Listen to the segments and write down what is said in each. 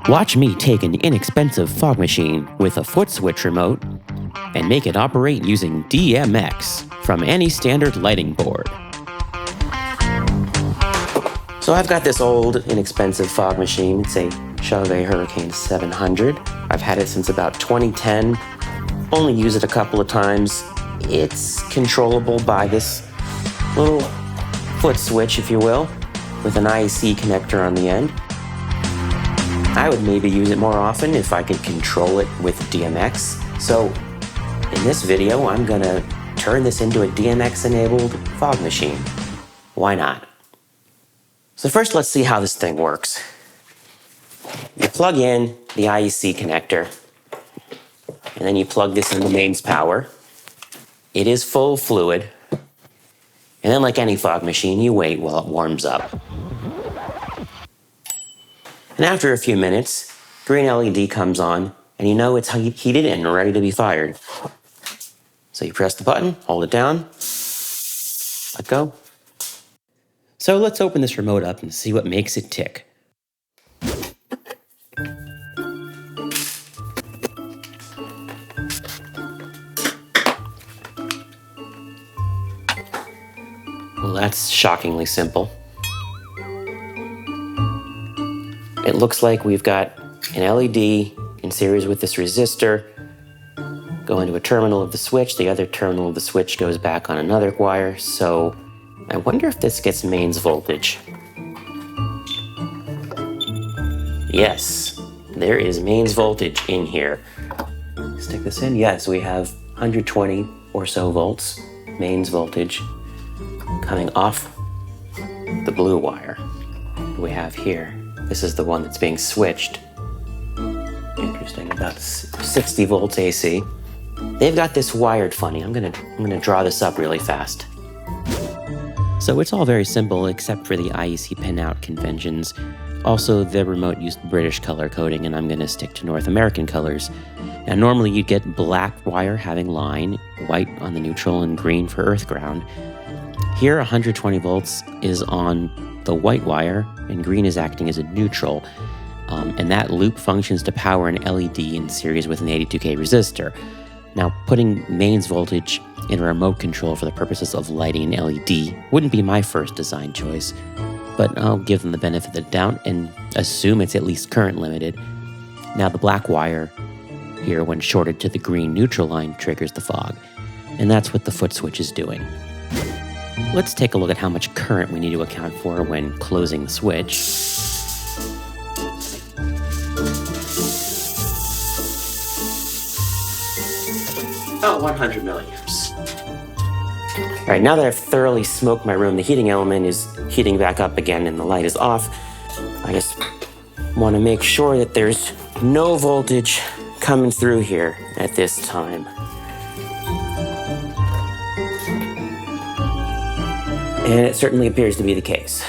Watch me take an inexpensive fog machine with a foot switch remote and make it operate using DMX from any standard lighting board. So I've got this old, inexpensive fog machine. It's a Chauvet Hurricane 700. I've had it since about 2010. Only use it a couple of times. It's controllable by this little foot switch, if you will, with an IEC connector on the end. I would maybe use it more often if I could control it with DMX. So in this video, I'm gonna turn this into a DMX-enabled fog machine. Why not? So first, let's see how this thing works. You plug in the IEC connector, and then you plug this into mains power. It is full fluid. And then like any fog machine, you wait while it warms up. And after a few minutes, green LED comes on, and you know it's heated and ready to be fired. So you press the button, hold it down, let go. So let's open this remote up and see what makes it tick. Well, that's shockingly simple. It looks like we've got an LED in series with this resistor go into a terminal of the switch. The other terminal of the switch goes back on another wire. So I wonder if this gets mains voltage. Yes, there is mains voltage in here. Stick this in. Yes, we have 120 or so volts mains voltage coming off the blue wire we have here. This is the one that's being switched. Interesting, about 60 volts AC. They've got this wired funny. I'm gonna draw this up really fast. So it's all very simple except for the IEC pinout conventions. Also, the remote used British color coding, and I'm gonna stick to North American colors. Now, normally you'd get black wire having line, white on the neutral, and green for earth ground. Here, 120 volts is on the white wire, and green is acting as a neutral. And that loop functions to power an LED in series with an 82K resistor. Now, putting mains voltage in a remote control for the purposes of lighting an LED wouldn't be my first design choice, but I'll give them the benefit of the doubt and assume it's at least current limited. Now, the black wire here, when shorted to the green neutral line, triggers the fog, and that's what the foot switch is doing. Let's take a look at how much current we need to account for when closing the switch. About 100 milliamps. All right, now that I've thoroughly smoked my room, the heating element is heating back up again and the light is off. I just want to make sure that there's no voltage coming through here at this time. And it certainly appears to be the case.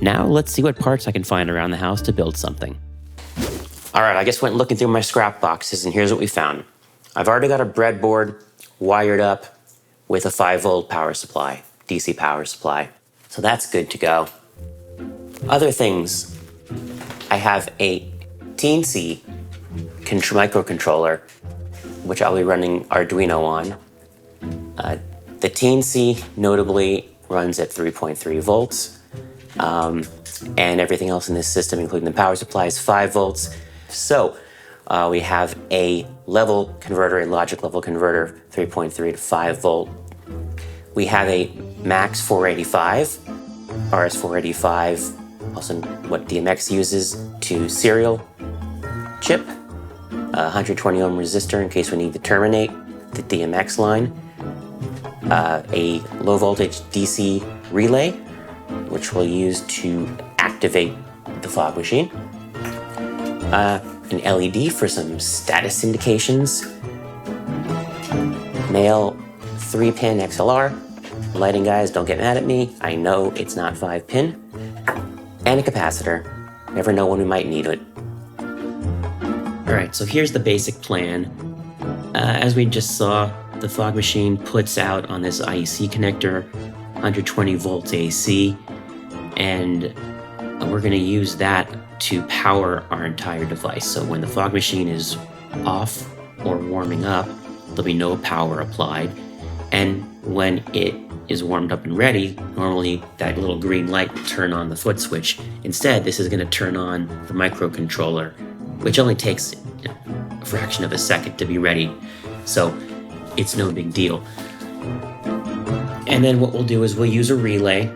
Now let's see what parts I can find around the house to build something. All right, I just went looking through my scrap boxes, and here's what we found. I've already got a breadboard wired up with a 5-volt power supply, DC power supply. So that's good to go. Other things, I have a Teensy microcontroller, which I'll be running Arduino on. The Teensy notably runs at 3.3 volts, and everything else in this system, including the power supply, is 5 volts. So we have a level converter, a logic level converter, 3.3 to 5 volt. We have a Max 485, RS485, also what DMX uses, to serial chip, 120 ohm resistor in case we need to terminate the DMX line, a low voltage DC relay, which we'll use to activate the fog machine, an LED for some status indications, male 3-pin XLR. Lighting guys, don't get mad at me. I know it's not 5-pin. And a capacitor. Never know when we might need it. All right, so here's the basic plan. As we just saw, the fog machine puts out on this IEC connector 120 volts AC, and we're going to use that to power our entire device. So when the fog machine is off or warming up, there'll be no power applied. And when it is warmed up and ready, normally that little green light will turn on the foot switch. Instead, this is going to turn on the microcontroller, which only takes a fraction of a second to be ready. So it's no big deal. And then what we'll do is we'll use a relay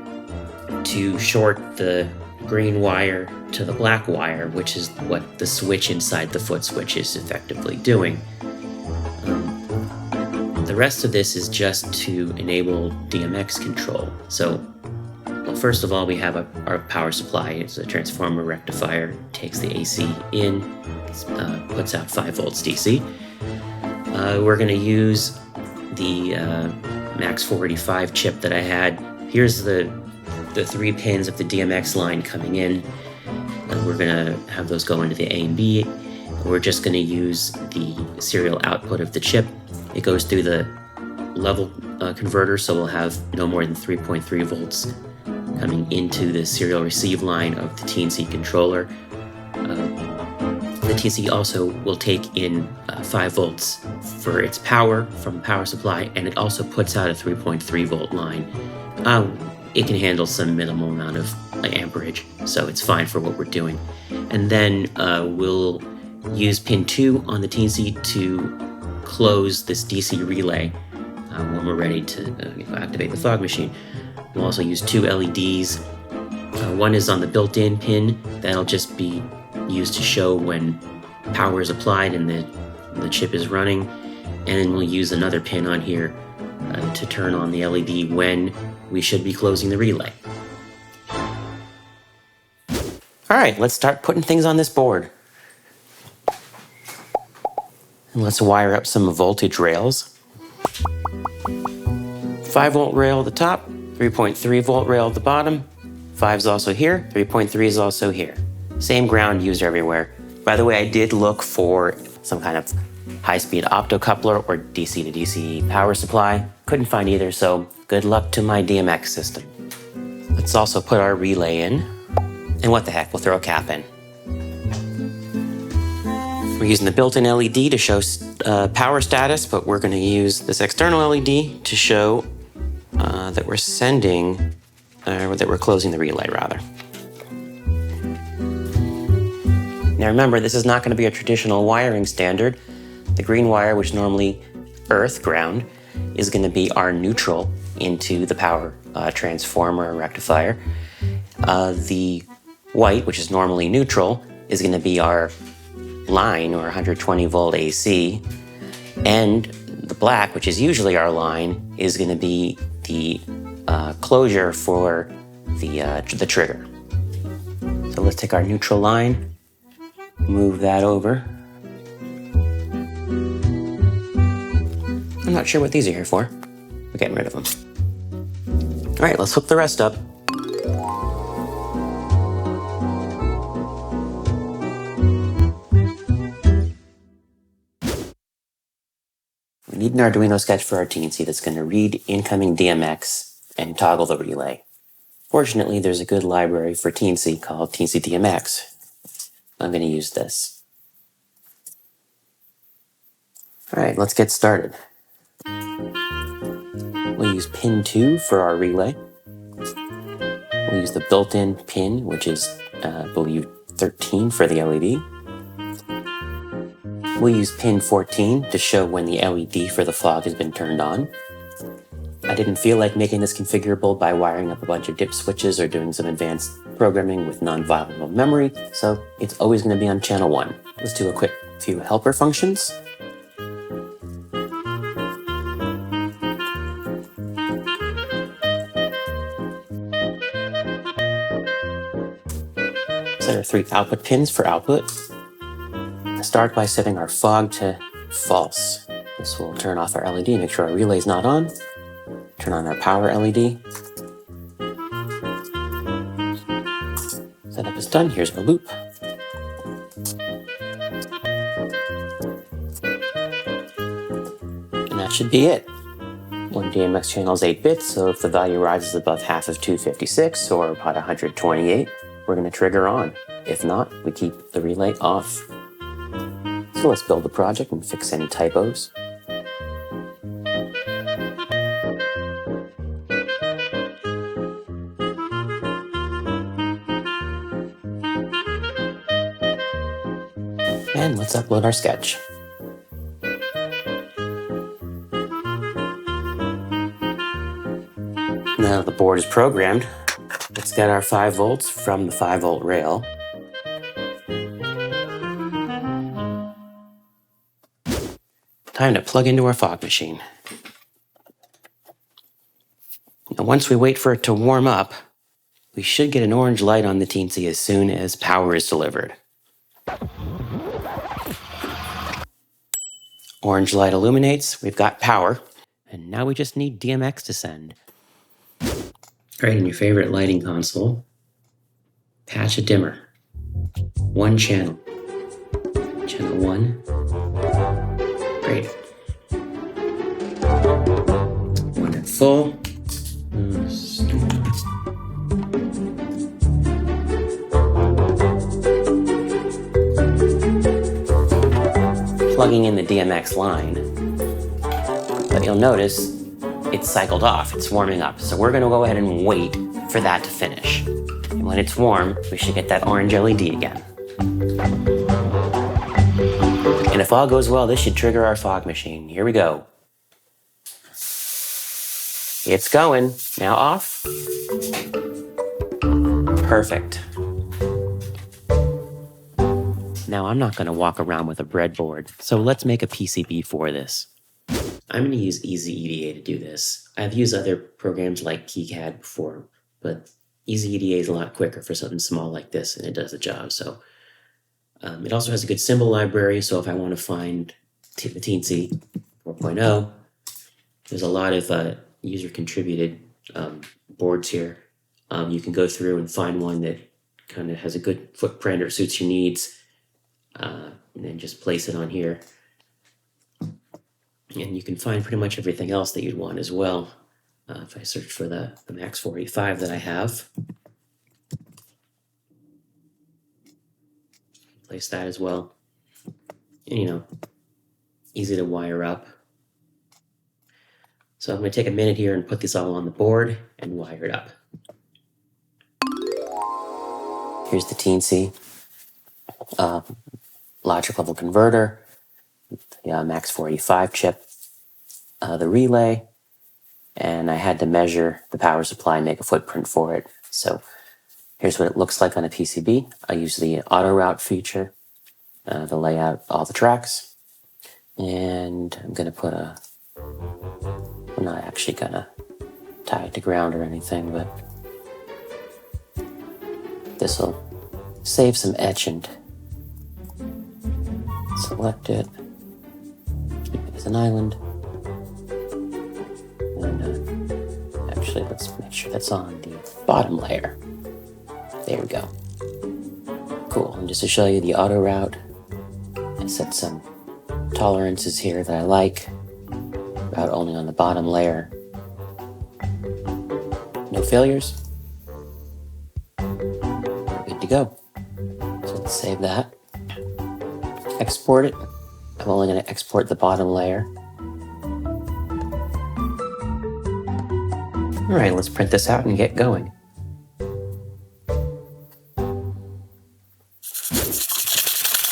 to short the green wire to the black wire, which is what the switch inside the foot switch is effectively doing. The rest of this is just to enable DMX control. So, well, first of all, we have our power supply. It's a transformer rectifier, takes the AC in, puts out 5 volts DC. We're going to use the Max 485 chip that I had. Here's the 3 pins of the DMX line coming in. We're going to have those go into the A and B. We're just going to use the serial output of the chip. It goes through the level converter, so we'll have no more than 3.3 volts coming into the serial receive line of the Teensy controller. The Teensy also will take in 5 volts for its power from power supply, and it also puts out a 3.3 volt line. It can handle some minimal amount of amperage, so it's fine for what we're doing. And then we'll use pin 2 on the Teensy to close this DC relay when we're ready to activate the fog machine. We'll also use 2 LEDs. One is on the built-in pin. That'll just be used to show when power is applied and the chip is running. And then we'll use another pin on here to turn on the LED when we should be closing the relay. All right, let's start putting things on this board. And let's wire up some voltage rails. 5 volt rail at the top, 3.3 volt rail at the bottom. 5 is also here, 3.3 is also here. Same ground used everywhere. By the way, I did look for some kind of high-speed optocoupler or DC to DC power supply. Couldn't find either, so good luck to my DMX system. Let's also put our relay in. And what the heck, we'll throw a cap in. We're using the built-in LED to show power status, but we're going to use this external LED to show that we're sending, that we're closing the relay, rather. Now remember, this is not going to be a traditional wiring standard. The green wire, which normally earth, ground, is going to be our neutral into the power transformer or rectifier. The white, which is normally neutral, is going to be our line, or 120 volt AC, and the black, which is usually our line, is going to be the closure for the trigger. So let's take our neutral line, move that over. I'm not sure what these are here for. We're getting rid of them. All right, let's hook the rest up. We need an Arduino sketch for our Teensy that's going to read incoming DMX and toggle the relay. Fortunately, there's a good library for Teensy called Teensy DMX. I'm going to use this. All right, let's get started. We'll use pin 2 for our relay. We'll use the built-in pin, which is, I believe, 13 for the LED. We'll use pin 14 to show when the LED for the fog has been turned on. I didn't feel like making this configurable by wiring up a bunch of dip switches or doing some advanced programming with non-volatile memory, so it's always going to be on channel 1. Let's do a quick few helper functions. Set our 3 output pins for output. Start by setting our fog to false. This will turn off our LED, make sure our relay is not on. Turn on our power LED. Setup is done. Here's our loop. And that should be it. One DMX channel is 8 bits, so if the value rises above half of 256 or about 128, we're going to trigger on. If not, we keep the relay off. So let's build the project and fix any typos. And let's upload our sketch. Now that the board is programmed, let's get our 5 volts from the 5-volt rail. Time to plug into our fog machine. Now once we wait for it to warm up, we should get an orange light on the Teensy as soon as power is delivered. Orange light illuminates, we've got power, and now we just need DMX to send. Right in your favorite lighting console, patch a dimmer. 1 channel. Channel 1. Great. 1 at full. Plugging in the DMX line, but you'll notice it's cycled off, it's warming up. So we're gonna go ahead and wait for that to finish. And when it's warm, we should get that orange LED again. And if all goes well, this should trigger our fog machine. Here we go. It's going. Now off. Perfect. Now I'm not gonna walk around with a breadboard, so let's make a PCB for this. I'm gonna use Easy EDA to do this. I've used other programs like KiCad before, but Easy EDA is a lot quicker for something small like this, and it does the job. So it also has a good symbol library, so if I want to find the Teensy 4.0, there's a lot of user-contributed boards here. You can go through and find one that kind of has a good footprint or suits your needs, and then just place it on here. And you can find pretty much everything else that you'd want as well. If I search for the Max 485 that I have, place that as well. And, you know, easy to wire up. So I'm going to take a minute here and put this all on the board and wire it up. Here's the Teensy logic level converter, the Max 485 chip, the relay, and I had to measure the power supply and make a footprint for it. So here's what it looks like on a PCB. I use the auto route feature to lay out all the tracks, and I'm going to put I'm not actually going to tie it to ground or anything, but this will save some etch and select it, keep it as an island, and actually let's make sure that's on the bottom layer. There we go. Cool, and just to show you the auto route, I set some tolerances here that I like, route only on the bottom layer. No failures. We're good to go. So let's save that. Export it. I'm only going to export the bottom layer. All right, let's print this out and get going.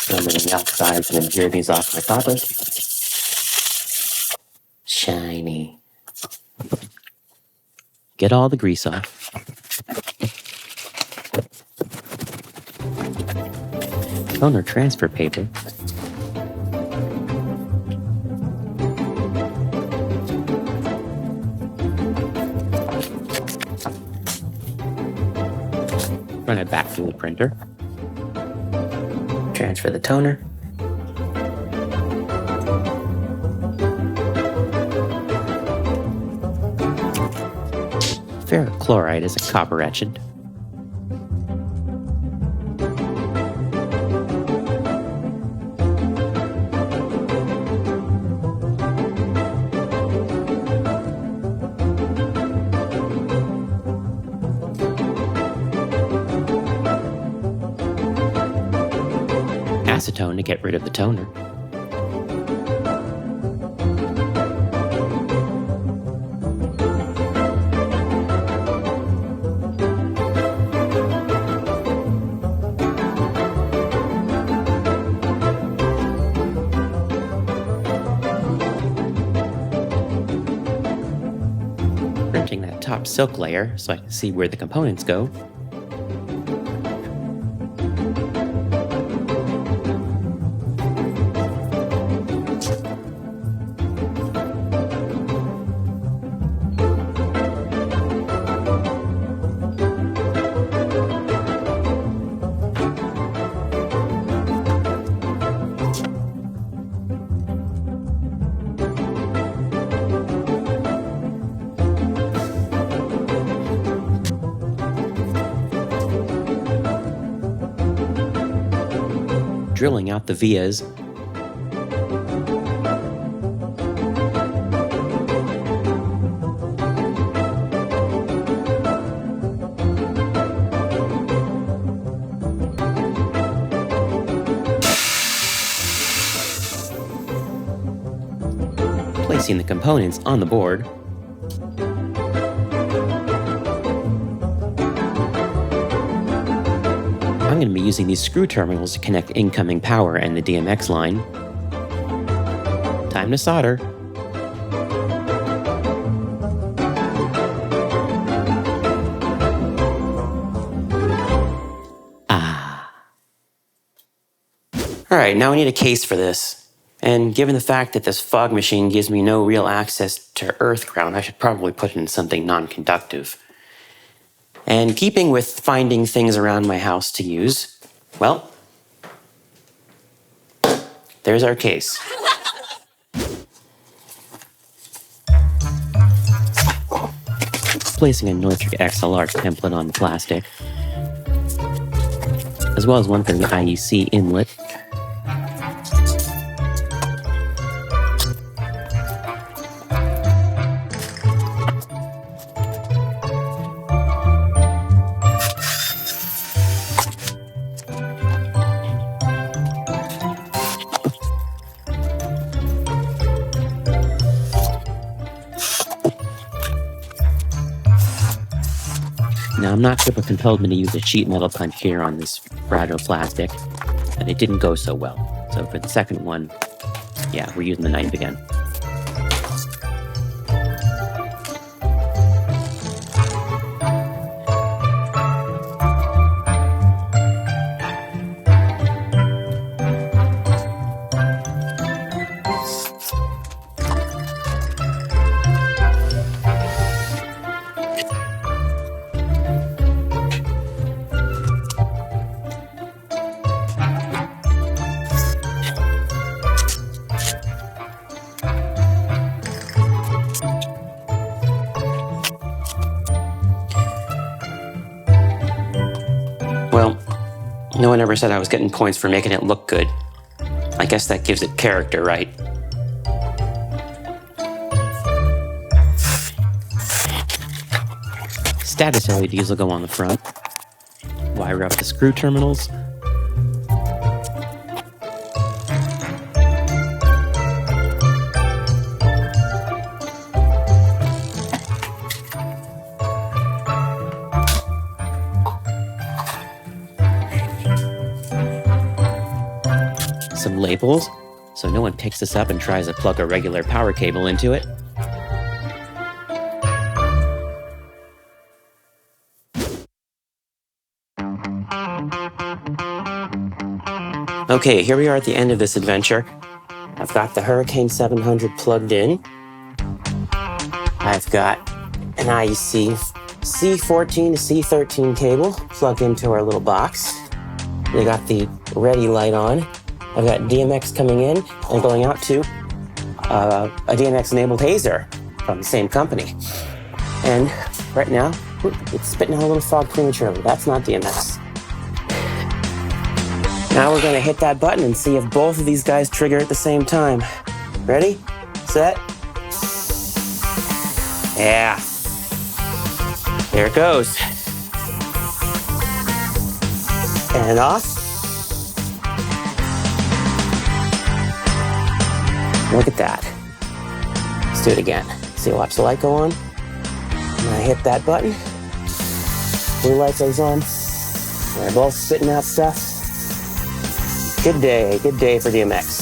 Film it in the outsides and then gear these off my copper. Shiny. Get all the grease off. Toner transfer paper. Run it back through the printer. Transfer the toner. Ferric chloride is a copper etchant. acetone to get rid of the toner. Printing that top silk layer so I can see where the components go. Drilling out the vias. Placing the components on the board. I'm going to be using these screw terminals to connect incoming power and the DMX line. Time to solder. Alright, now we need a case for this. And given the fact that this fog machine gives me no real access to earth ground, I should probably put it in something non-conductive. And keeping with finding things around my house to use, well, there's our case. Placing a Neutrik XLR template on the plastic, as well as one for the IEC inlet. Now, I'm not sure what compelled me to use a sheet metal punch here on this fragile plastic, and it didn't go so well. So for the second one, yeah, we're using the knife again. Well, no one ever said I was getting points for making it look good. I guess that gives it character, right? Status LEDs will go on the front. Wire up the screw terminals. Some labels, so no one picks this up and tries to plug a regular power cable into it. Okay, here we are at the end of this adventure. I've got the Hurricane 700 plugged in. I've got an IEC C14 to C13 cable plugged into our little box. We got the ready light on. I've got DMX coming in and going out to a DMX-enabled hazer from the same company. And right now, it's spitting out a little fog prematurely. That's not DMX. Now we're going to hit that button and see if both of these guys trigger at the same time. Ready? Set? Yeah. There it goes. And off. Look at that. Let's do it again. See, watch the light go on. And I hit that button. Blue light goes on. They're both spitting out stuff. Good day for DMX.